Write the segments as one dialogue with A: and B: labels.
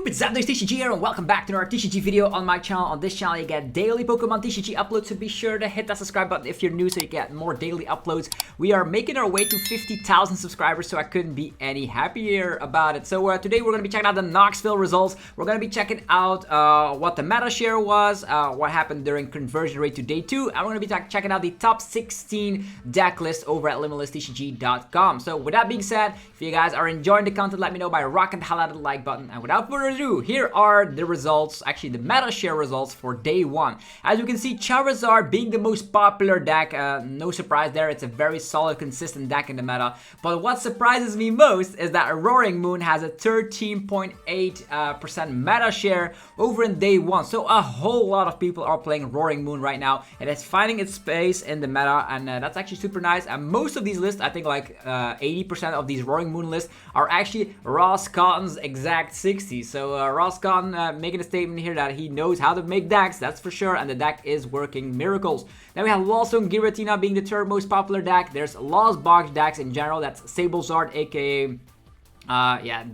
A: YouTube, it's ZapdosTCG here and welcome back to another TCG video on my channel. On this channel you get daily Pokemon TCG uploads, so be sure to hit that subscribe button if you're new so you get more daily uploads. We are making our way to 50,000 subscribers, so I couldn't be any happier about it. So today we're going to be checking out the Knoxville results. We're going to be checking out what the meta share was, what happened during conversion rate to day 2, and we're going to be checking out the top 16 deck list over at LimitlessTCG.com. So with that being said, if you guys are enjoying the content, let me know by rocking the hell out of the like button. And without further ado, here are the results, actually the meta share results for day 1. As you can see, Charizard being the most popular deck, no surprise there, it's a very solid, consistent deck in the meta. But what surprises me most is that Roaring Moon has a 13.8% meta share over in day 1. So a whole lot of people are playing Roaring Moon right now. It is finding its space in the meta, and that's actually super nice. And most of these lists, I think like 80% of these Roaring Moon lists are actually Ross Cotton's exact 60. So Ross Cotton making a statement here that he knows how to make decks, that's for sure, and the deck is working miracles. Then we have Lost-Zone Giratina being the third most popular deck. There's Lost Box decks in general, that's Sablezard, aka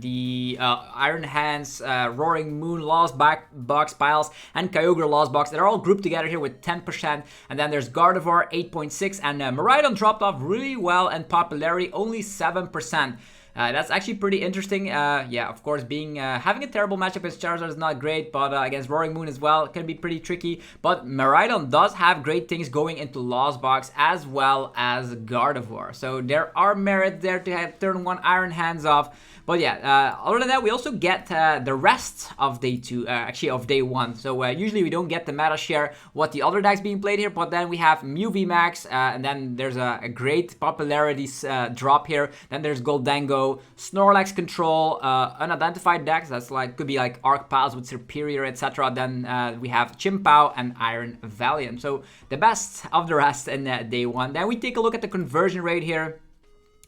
A: the Iron Hands, Roaring Moon, Lost Box Piles, and Kyogre Lost Box. They're all grouped together here with 10%. And then there's Gardevoir, 8.6%, and Miraidon dropped off really well in popularity, only 7%. That's actually pretty interesting. Yeah, of course, having a terrible matchup against Charizard is not great, but against Roaring Moon as well, it can be pretty tricky. But Miraidon does have great things going into Lost Box as well as Gardevoir. So there are merits there to have turn 1 Iron Hands off. But yeah, other than that, we also get the rest of day 2, actually of day 1. So usually we don't get the meta share, what the other decks being played here, but then we have Mew VMAX, and then there's a great popularity drop here. Then there's Goldango, Snorlax Control, unidentified decks, that's like, could be like Arc Piles with Superior, etc. Then we have Chimpao and Iron Valiant. So the best of the rest in day 1. Then we take a look at the conversion rate here.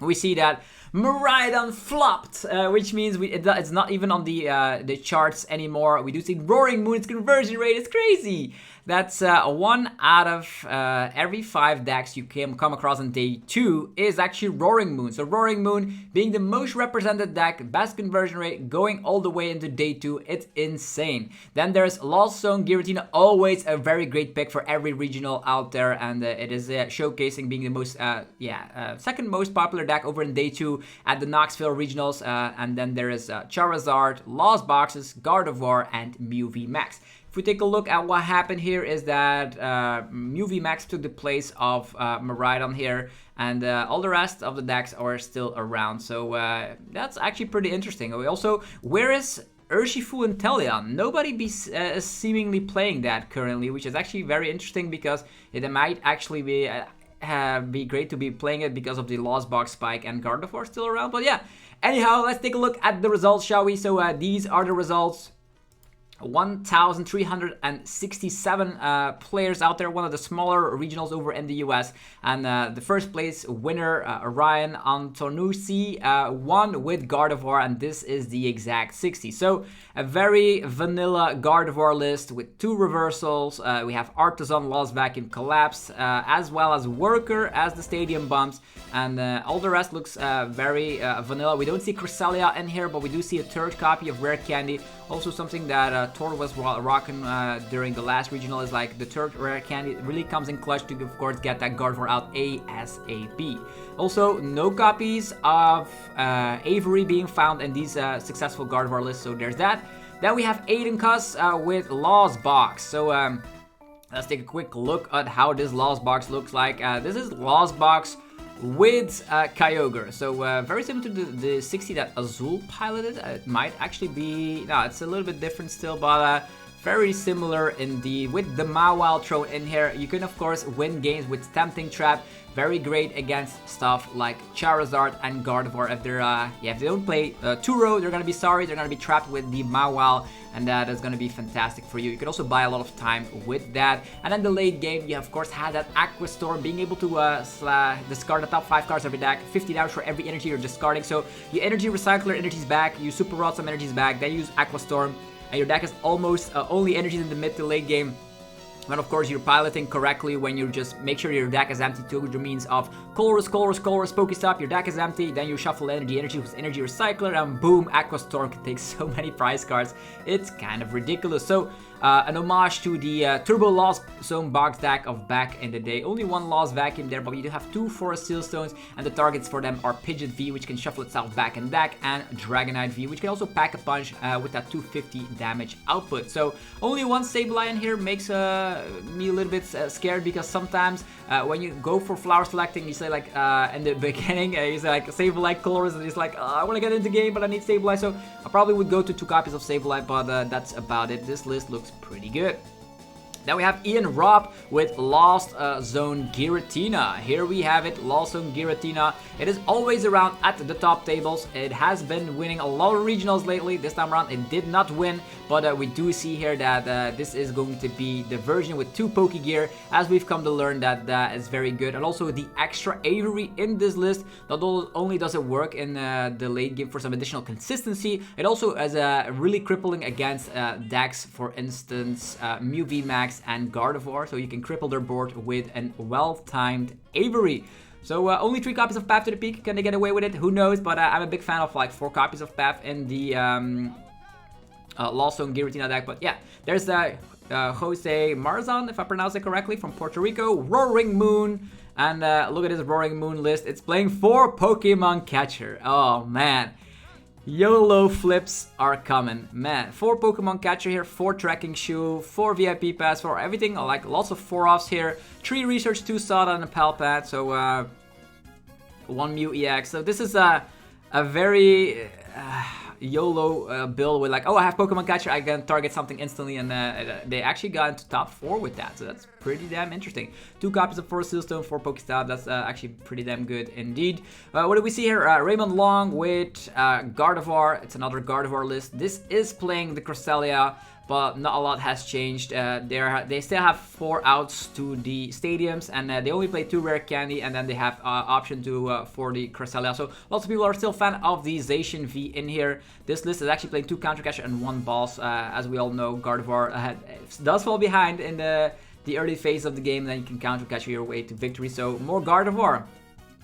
A: We see that Miraidon flopped, which means it's not even on the charts anymore. We do see Roaring Moon's conversion rate is crazy. That's 1 out of every 5 decks you come across on day 2 is actually Roaring Moon. So Roaring Moon being the most represented deck, best conversion rate, going all the way into day 2. It's insane. Then there's Lost-Zone Giratina, always a very great pick for every regional out there, and it is showcasing being the most, second most popular deck over in day 2 at the Knoxville Regionals. And then there is Charizard, Lost Boxes, Gardevoir, and Mew VMAX. If we take a look at what happened here is that Mew VMAX took the place of Miraidon here, and all the rest of the decks are still around. So that's actually pretty interesting. We also, where is Urshifu and Teleon? Nobody is seemingly playing that currently, which is actually very interesting because it might actually be great to be playing it because of the Lost Box Spike and Gardevoir still around. But yeah, anyhow, let's take a look at the results, shall we? So these are the results. 1,367 players out there, one of the smaller regionals over in the US, and the first place winner, Ryan Antonucci, won with Gardevoir, and this is the exact 60. So a very vanilla Gardevoir list with 2 reversals. We have Artisan, Lost Vacuum, Collapse, as well as Worker as the stadium bumps, and all the rest looks very vanilla. We don't see Cresselia in here, but we do see a third copy of Rare Candy. Also something that Tor was rocking during the last regional is like the third Rare Candy really comes in clutch to, of course, get that Gardevoir out ASAP. Also, no copies of Avery being found in these successful Gardevoir lists, so there's that. Then we have Aiden Cuss with Lost Box. So let's take a quick look at how this Lost Box looks like. This is Lost Box with Kyogre, so very similar to the 60 that Azul piloted. It might actually be, no, it's a little bit different still, but very similar indeed. With the Mawile thrown in here, you can of course win games with Tempting Trap. Very great against stuff like Charizard and Gardevoir. If they're if they don't play Turo, they're gonna be sorry. They're gonna be trapped with the Mawile, and that is gonna be fantastic for you. You can also buy a lot of time with that. And then the late game, you of course had that Aqua Storm, being able to discard the top 5 cards of your deck, 50 damage for every energy you're discarding. So you energy recycle your energies back, you super rod some energies back, then you use Aqua Storm, and your deck is almost only energies in the mid to late game. But of course, you're piloting correctly when you just make sure your deck is empty too, which means of colorless, Pokestop, your deck is empty, then you shuffle energy with energy recycler, and boom, Aqua Storm can take so many prize cards. It's kind of ridiculous. So an homage to the Turbo Lost Zone box deck of back in the day. Only one Lost Vacuum there, but you do have 2 Forest Seal Stones, and the targets for them are Pidgeot V, which can shuffle itself back in deck, and Dragonite V, which can also pack a punch with that 250 damage output. So only one Sableye in here makes me a little bit scared, because sometimes when you go for flower selecting, you say like in the beginning, you say like Sableye colors, and it's like I want to get into the game, but I need Sableye, so I probably would go to 2 copies of Sableye, but that's about it. This list looks pretty good. Then we have Ian Robb with Lost Zone Giratina. Here we have it, Lost Zone Giratina. It is always around at the top tables. It has been winning a lot of regionals lately. This time around it did not win, but we do see here that this is going to be the version with 2 Pokegear, as we've come to learn that is very good. And also the extra Avery in this list, not only does it work in the late game for some additional consistency, it also is really crippling against decks, for instance Mew VMAX and Gardevoir, so you can cripple their board with a well-timed Avery. So only 3 copies of Path to the Peak. Can they get away with it? Who knows? But I'm a big fan of like 4 copies of Path in the Lost Zone Giratina deck. But yeah, there's Jose Marzan, if I pronounce it correctly, from Puerto Rico. Roaring Moon. And look at this Roaring Moon list. It's playing 4 Pokemon Catcher. Oh man. YOLO flips are coming, man. 4 Pokemon Catcher here, 4 Trekking Shoe, 4 VIP Pass, 4 everything, like lots of 4-offs here. 3 Research, 2 Soda, and a Palpat, so 1 Mew EX. So this is a very YOLO build with like, oh, I have Pokemon Catcher, I can target something instantly, and they actually got into top 4 with that, so that's pretty damn interesting. 2 copies of Forest Sealstone, 4 Pokestop, that's actually pretty damn good indeed. What do we see here? Raymond Long with Gardevoir. It's another Gardevoir list. This is playing the Cresselia, but not a lot has changed. They still have 4 outs to the stadiums, and they only play 2 Rare Candy, and then they have option to for the Cresselia. So lots of people are still fan of the Zacian V in here. This list is actually playing 2 Counter Catcher and 1 Boss. As we all know, Gardevoir does fall behind in the early phase of the game, then you can Counter Catcher your way to victory. So more Gardevoir.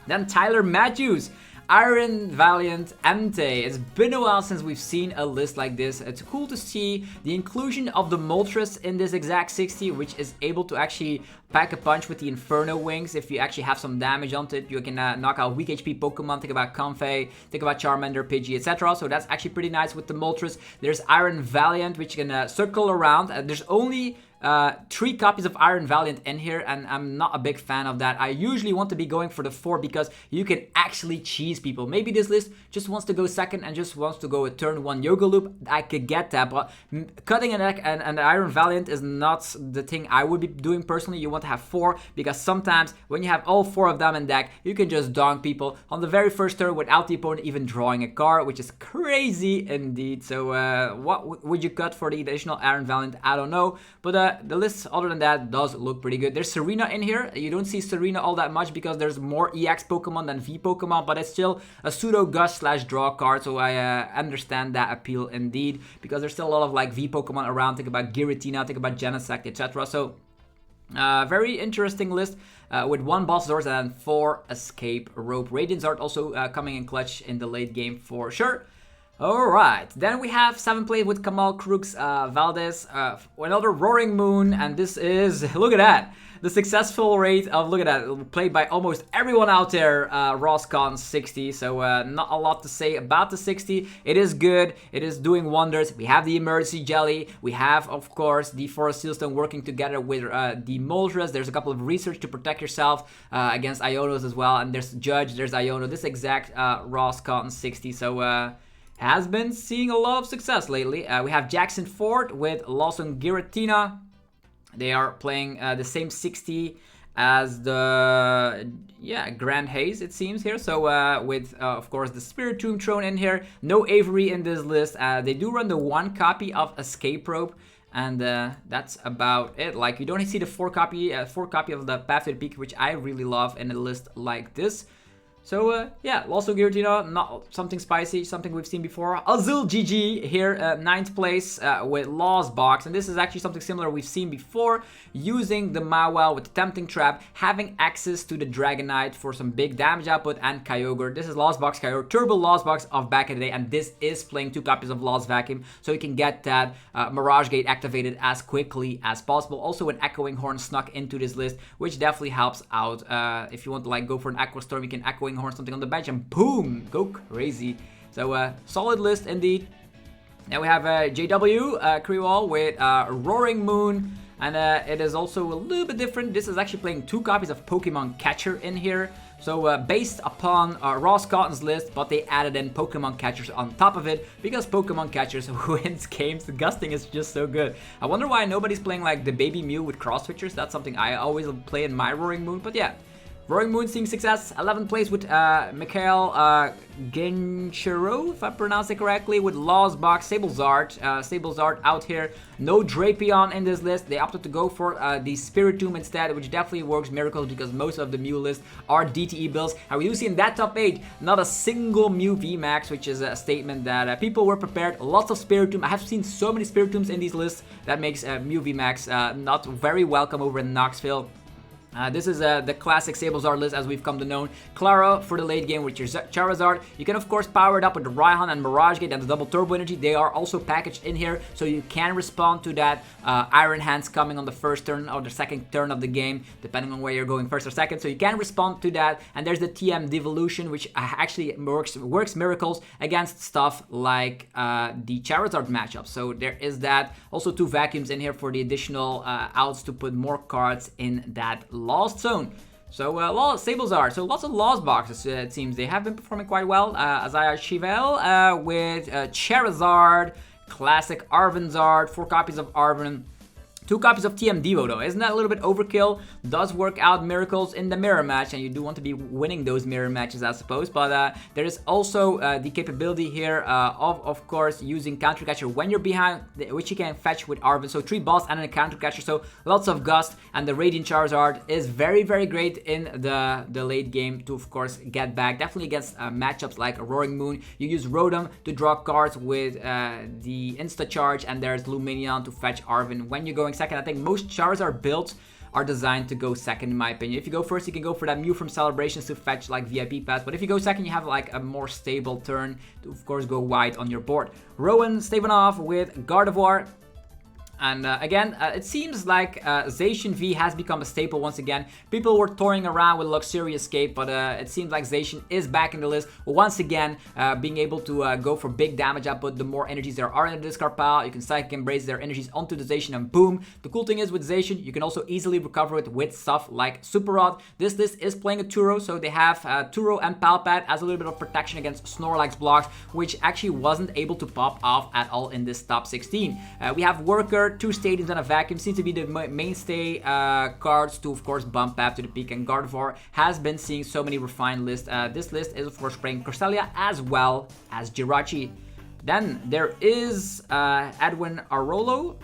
A: Then Tyler Matthews. Iron Valiant Entei. It's been a while since we've seen a list like this. It's cool to see the inclusion of the Moltres in this exact 60, which is able to actually pack a punch with the Inferno Wings. If you actually have some damage on it, you can knock out weak HP Pokemon. Think about Comfey, think about Charmander, Pidgey, etc. So that's actually pretty nice with the Moltres. There's Iron Valiant, which can circle around. There's only 3 copies of Iron Valiant in here, and I'm not a big fan of that. I usually want to be going for the 4 because you can actually cheese people. Maybe this list just wants to go second and just wants to go a turn 1 Yoga Loop. I could get that, but cutting a deck and Iron Valiant is not the thing I would be doing personally. You want to have 4 because sometimes when you have all 4 of them in deck, you can just donk people on the very first turn without the opponent even drawing a card, which is crazy indeed. So what would you cut for the additional Iron Valiant? I don't know, but the list other than that does look pretty good. There's Serena in here. You don't see Serena all that much because there's more EX Pokemon than V Pokemon, but it's still a pseudo gush / draw card, so I understand that appeal indeed, because there's still a lot of like V Pokemon around. Think about Giratina, think about Genesect, etc. So very interesting list with 1 Boss Doors and 4 Escape Rope. Radiant Zard also coming in clutch in the late game for sure. Alright, then we have 7 play with Kamal Crooks Valdez, another Roaring Moon, and this is, look at that, the successful rate of, look at that, played by almost everyone out there, Roscon 60, so not a lot to say about the 60. It is good, it is doing wonders. We have the Emergency Jelly, we have, of course, the Forest Sealstone working together with the Moltres. There's a couple of research to protect yourself against Ionos as well, and there's Judge, there's Iono, this exact Roscon 60, so has been seeing a lot of success lately. We have Jackson Ford with Lawson Giratina. They are playing the same 60 as the Grand Haze, it seems here. So with of course the Spirit Tomb Throne in here. No Avery in this list. They do run the 1 copy of Escape Rope, and that's about it. Like, you don't see the 4 copy of the Path to the Peak, which I really love in a list like this. So yeah, also Giratina, not something spicy, something we've seen before. Azul GG here, 9th place with Lost Box, and this is actually something similar we've seen before, using the Mawile with the Tempting Trap, having access to the Dragonite for some big damage output, and Kyogre. This is Lost Box Kyogre, Turbo Lost Box of back in the day, and this is playing 2 copies of Lost Vacuum, so you can get that Mirage Gate activated as quickly as possible. Also an Echoing Horn snuck into this list, which definitely helps out. If you want to like go for an Aqua Storm, you can Echoing Horn something on the bench and boom, go crazy. So solid list indeed. Now we have JW Kriwall with Roaring Moon, and it is also a little bit different. This is actually playing 2 copies of Pokemon Catcher in here. So based upon Ross Cotton's list, but they added in Pokemon Catchers on top of it, because Pokemon Catchers wins games. The gusting is just so good. I wonder why nobody's playing like the Baby Mew with Cross Switchers. That's something I always play in my Roaring Moon, but yeah. Roaring Moon seeing success, 11th place with Mikhail Genshiro, if I pronounce it correctly, with Lost Box, Sablezard. Sablezard out here, no Drapion in this list. They opted to go for the Spiritomb instead, which definitely works miracles because most of the Mew lists are DTE builds. And we do see in that top 8, not a single Mew VMAX, which is a statement that people were prepared. Lots of Spiritomb. I have seen so many Spiritombs in these lists that makes Mew VMAX not very welcome over in Knoxville. This is the classic Sablezard list as we've come to know. Clara for the late game with your Charizard. You can of course power it up with the Raihan and Mirage Gate and the double Turbo Energy. They are also packaged in here, so you can respond to that Iron Hands coming on the first turn or the second turn of the game, depending on where you're going first or second. So you can respond to that. And there's the TM Devolution, which actually works miracles against stuff like the Charizard matchup. So there is that. Also 2 vacuums in here for the additional outs to put more cards in that Lost Zone. So Sablezard, so lots of Lost Boxes it seems. They have been performing quite well. Azaya Chivel with Charizard, classic Arvanzard, 4 copies of Arvan. 2 copies of TM Devo though. Isn't that a little bit overkill? Does work out miracles in the mirror match, and you do want to be winning those mirror matches, I suppose. But there is also the capability here of course, using Counter Catcher when you're behind, which you can fetch with Arvan. So 3 balls and a Counter Catcher, so lots of Gust. And the Radiant Charizard is very, very great in the late game to, of course, get back. Definitely against matchups like Roaring Moon. You use Rotom to draw cards with the Insta Charge, and there's Lumineon to fetch Arvan when you're going second. I think most Charizard builds are designed to go second in my opinion. If you go first, you can go for that Mew from Celebrations to fetch like VIP pass, but if you go second, you have like a more stable turn to of course go wide on your board. Rowan Stevanov with Gardevoir. And again, it seems like Zacian V has become a staple once again. People were touring around with Luxurious Escape, but it seems like Zacian is back in the list. Once again, being able to go for big damage output, the more energies there are in the discard pile, you can Psychic Embrace their energies onto the Zacian and boom. The cool thing is with Zacian, you can also easily recover it with stuff like Super Rod. This list is playing a Turo, so they have Turo and Palpat as a little bit of protection against Snorlax blocks, which actually wasn't able to pop off at all in this top 16. We have Worker, 2 stadiums and a vacuum seem to be the mainstay cards to of course bump up to the peak, and Gardevoir has been seeing so many refined lists. This list is of course playing Cresselia as well as Jirachi. Then there is Edwin Arolo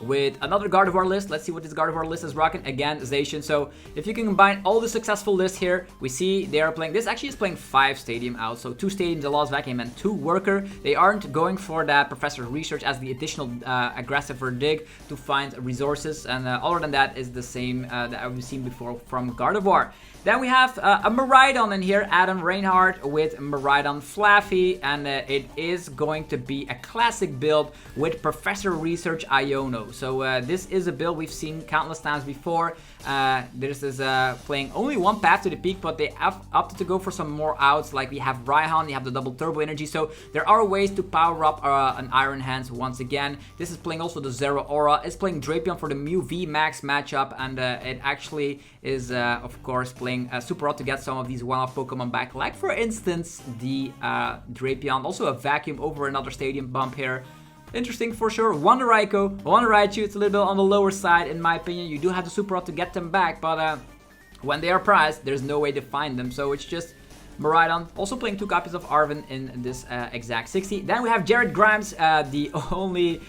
A: with another Gardevoir list. Let's see what this Gardevoir list is rocking. Again, Zacian. So if you can combine all the successful lists here, we see they are playing, this actually is playing 5 stadium out. So 2 stadiums, a Lost Vacuum and 2 Worker. They aren't going for that Professor Research as the additional aggressive dig to find resources. And other than that is the same that we've seen before from Gardevoir. Then we have a Miraidon in here, Adam Reinhardt with Miraidon Flaffy, and it is going to be a classic build with Professor Research Iono. So this is a build we've seen countless times before. This is playing only 1 path to the peak, but they have opted to go for some more outs. Like we have Raihan, you have the double Turbo Energy, so there are ways to power up an Iron Hands once again. This is playing also the Zero Aura. It's playing Drapion for the Mew V Max matchup, and it actually is of course playing Super Rod to get some of these one-off Pokemon back, like for instance the Drapion. Also a Vacuum over another Stadium bump here. Interesting for sure. One Raikou, one Raichu. It's a little bit on the lower side in my opinion. You do have the Super Rod to get them back, but when they are priced, there's no way to find them. So it's just Miraidon. Also playing 2 copies of Arven in this exact 60. Then we have Jared Grimes, the only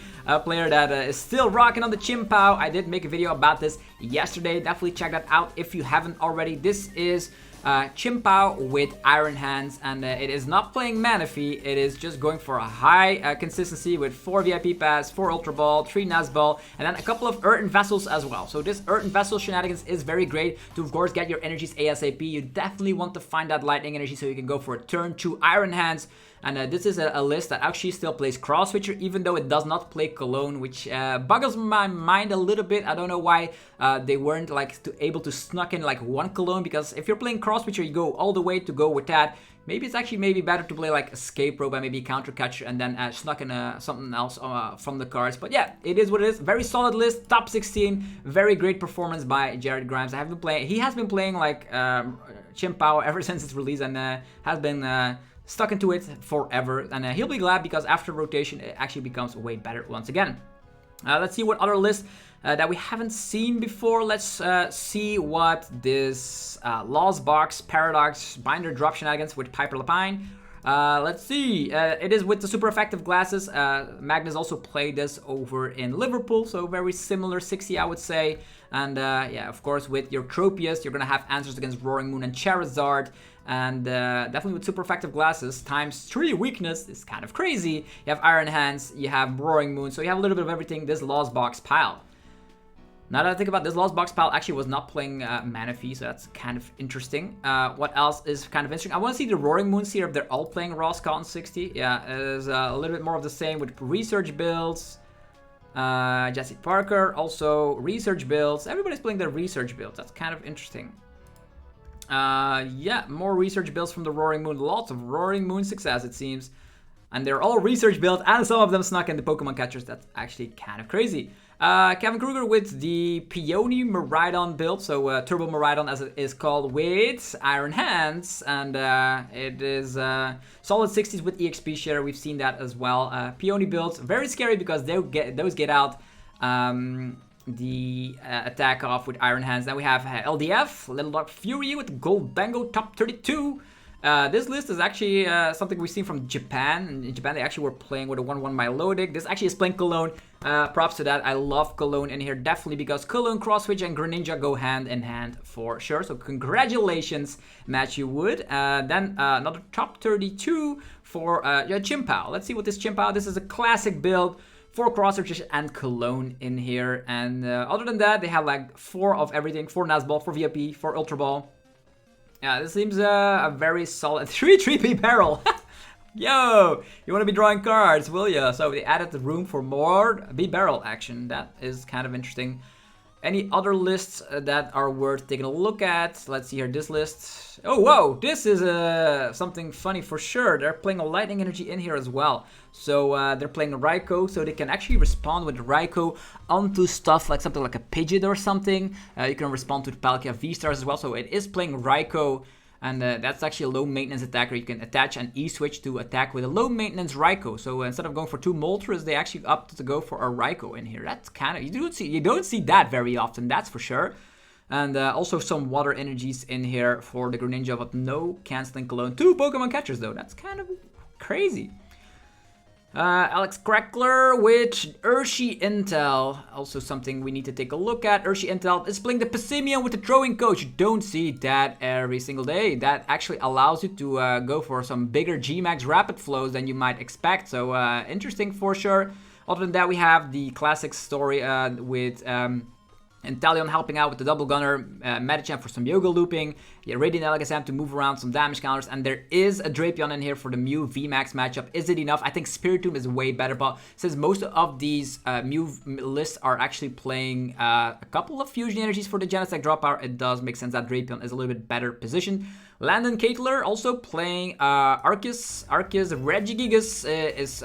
A: player that is still rocking on the Chimpao. I did make a video about this yesterday. Definitely check that out if you haven't already. This is Chimpao with Iron Hands, and it is not playing Manaphy, it is just going for a high consistency with 4 VIP Pass, 4 Ultra Ball, 3 Nazball, and then a couple of Earthen Vessels as well. So this Earthen Vessel shenanigans is very great to, of course, get your energies ASAP. You definitely want to find that lightning energy so you can go for a turn 2 Iron Hands. And this is a list that actually still plays Cross Switcher, even though it does not play Cologne, which boggles my mind a little bit. I don't know why they weren't like able to snuck in like 1 Cologne, because if you're playing Cross Switcher, you go all the way to go with that. Maybe it's actually maybe better to play like Escape Rope and maybe Counter Catcher and then snuck in something else from the cards. But yeah, it is what it is. Very solid list, top 16, very great performance by Jared Grimes. He has been playing like Chimpao ever since its release, and has been stuck into it forever, and he'll be glad because after rotation it actually becomes way better once again. Let's see what other lists that we haven't seen before. Let's see what this Lost Box Paradox Binder Drop shenanigans with Piper Lapine. Let's see, it is with the super effective glasses. Magnus also played this over in Liverpool, so very similar 60 I would say. And yeah, of course with your Tropius you're gonna have answers against Roaring Moon and Charizard. And definitely with super effective glasses, times 3 weakness is kind of crazy. You have Iron Hands, you have Roaring Moon, so you have a little bit of everything. This Lost Box pile. Now that I think about this, Lost Box pile actually was not playing Manaphy, so that's kind of interesting. What else is kind of interesting? I want to see the Roaring Moons here, if they're all playing Ross Cotton 60. Yeah, there's a little bit more of the same with research builds. Jesse Parker, also research builds. Everybody's playing their research builds. That's kind of interesting. Yeah, more research builds from the Roaring Moon. Lots of Roaring Moon success, it seems. And they're all research builds, and some of them snuck in the Pokemon catchers. That's actually kind of crazy. Kevin Kruger with the Peony Miraidon build, so Turbo Miraidon as it is called, with Iron Hands, and it is solid 60s with EXP share. We've seen that as well. Peony builds, very scary because those get out the attack off with Iron Hands. Then we have LDF, Little Dark Fury with Gold Bango top 32. This list is actually something we've seen from Japan. In Japan, they actually were playing with a 1-1 Milotic. This actually is playing Cologne. Props to that. I love Cologne in here, definitely, because Cologne, Cross Switch, and Greninja go hand in hand for sure. So congratulations, Matthew Wood. Then another top 32 for Chimpao. Let's see what this Chimpao. This is a classic build. 4 Cross Switches and Cologne in here. And other than that, they have like 4 of everything. 4 Nazball, 4 VIP, 4 Ultra Ball. Yeah, this seems a very solid 3 3P barrel. Yo, you want to be drawing cards, will ya? So they added the room for more B-barrel action. That is kind of interesting. Any other lists that are worth taking a look at? Let's see here, this list. Oh, whoa, this is something funny for sure. They're playing a lightning energy in here as well. So they're playing a Raikou, so they can actually respond with Raikou onto stuff like something like a Pidgeot or something. You can respond to the Palkia V-Stars as well. So it is playing Raikou. And that's actually a low maintenance attacker. You can attach an E-switch to attack with a low maintenance Raikou. So instead of going for 2 Moltres, they actually opted to go for a Raikou in here. That's kind of, you don't see that very often, that's for sure. And also some water energies in here for the Greninja, but no canceling Cologne. 2 Pokemon catchers though, that's kind of crazy. Alex Crackler with Urshi Intel, also something we need to take a look at. Urshi Intel is playing the Passimian with the Throwing Coach. You don't see that every single day. That actually allows you to go for some bigger G-Max rapid flows than you might expect. So interesting for sure. Other than that, we have the classic story with Inteleon helping out with the Double Gunner, Medicham for some Yoga Looping, Radiant Alakazam to move around some damage counters, and there is a Drapion in here for the Mew VMAX matchup. Is it enough? I think Spiritomb is way better, but since most of these Mew lists are actually playing a couple of Fusion Energies for the Genesect drop power, it does make sense that Drapion is a little bit better positioned. Landon Caitlor also playing Arceus. Arceus Regigigas is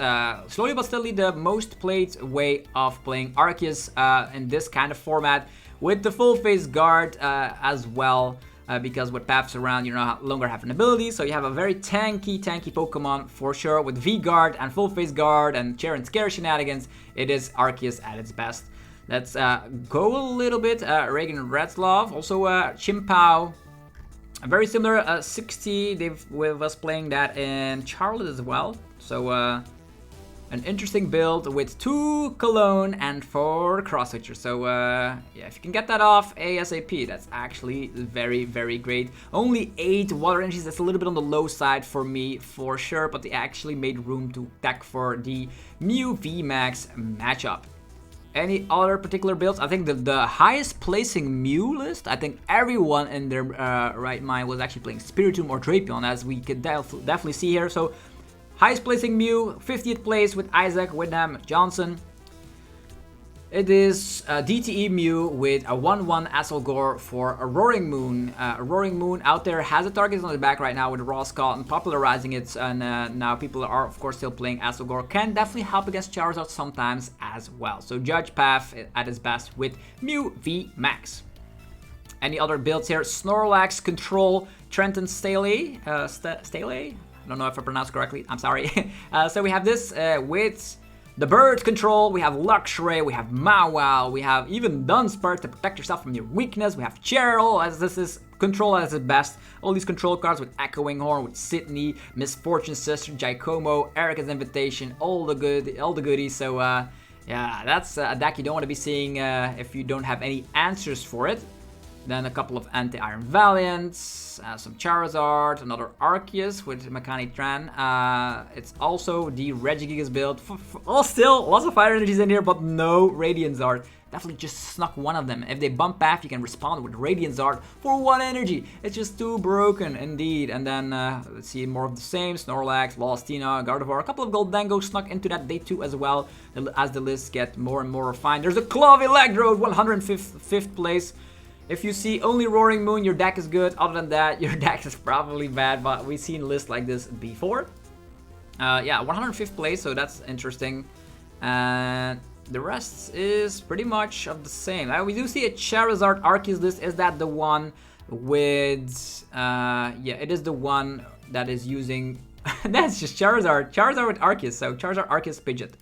A: slowly but steadily the most played way of playing Arceus in this kind of format, with the full face guard as well, because with Paths around you no longer have an ability, so you have a very tanky Pokemon for sure. With V-Guard and full face guard and Chair and Scare shenanigans, it is Arceus at its best. Let's go a little bit. Reagan Retzlaff, also Chimpao. Very similar, 60, with us playing that in Charlotte as well. So an interesting build with 2 Cologne and 4 Cross Switcher. So yeah, if you can get that off ASAP, that's actually very, very great. Only 8 water energies, that's a little bit on the low side for me for sure, but they actually made room to deck for the Mew VMAX matchup. Any other particular builds? I think the highest placing Mew list, I think everyone in their right mind was actually playing Spiritomb or Drapion, as we could definitely see here. So highest placing Mew, 50th place with Isaac, Whitnam, Johnson. It is DTE Mew with a 1-1 Asselgore for a Roaring Moon. A Roaring Moon out there has a target on the back right now with Raw Scott and popularizing it. And now people are, of course, still playing Asselgore. Can definitely help against Charizard sometimes as well. So Judge Path at his best with Mew V Max. Any other builds here? Snorlax, Control, Trenton Staley. Staley? I don't know if I pronounced correctly. I'm sorry. So we have this with the Bird Control, we have Luxray, we have Mawile, we have even Dunsparce to protect yourself from your weakness, we have Cheryl, as this is Control at its best. All these control cards with Echoing Horn, with Sydney, Misfortune Sister, Giacomo, Erica's Invitation, all the goodies. So yeah, that's a deck you don't want to be seeing if you don't have any answers for it. Then a couple of Anti-Iron Valiants, some Charizard, another Arceus with Makani Tran. It's also the Regigigas build. Still, lots of Fire Energies in here, but no Radiant Zard. Definitely just snuck one of them. If they bump path, you can respond with Radiant Zard for 1 energy. It's just too broken, indeed. And then, let's see, more of the same. Snorlax, Lostina, Gardevoir. A couple of Goldengo snuck into that day 2 as well, as the lists get more and more refined. There's a Claw Electrode, 105th place. If you see only Roaring Moon, your deck is good. Other than that, your deck is probably bad, but we've seen lists like this before. Yeah, 105th place, so that's interesting. And the rest is pretty much of the same. We do see a Charizard Arceus list. Is that the one with... yeah, it is the one that is using... That's just Charizard. Charizard with Arceus, so Charizard Arceus Pidgeot.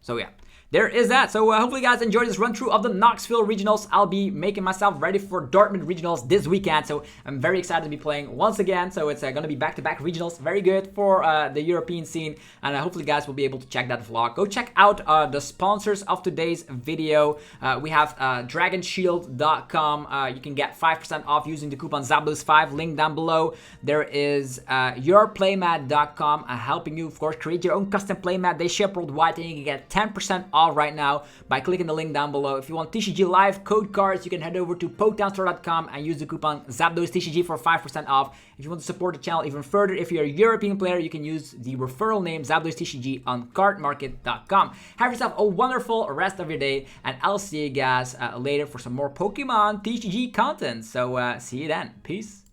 A: So yeah. There is that. So hopefully you guys enjoyed this run through of the Knoxville Regionals. I'll be making myself ready for Dortmund Regionals this weekend. So I'm very excited to be playing once again. So it's going to be back-to-back regionals. Very good for the European scene. And hopefully you guys will be able to check that vlog. Go check out the sponsors of today's video. We have dragonshield.com. You can get 5% off using the coupon ZapdosTCG, link down below. There is yourplaymat.com, helping you, of course, create your own custom playmat. They ship worldwide and you can get 10% off right now by clicking the link down below. If you want TCG Live code cards, you can head over to PokemonStore.com and use the coupon ZapdosTCG for 5% off. If you want to support the channel even further, if you're a European player, you can use the referral name ZapdosTCG on CARDMARKET.com. Have yourself a wonderful rest of your day, and I'll see you guys later for some more Pokemon TCG content. So see you then. Peace.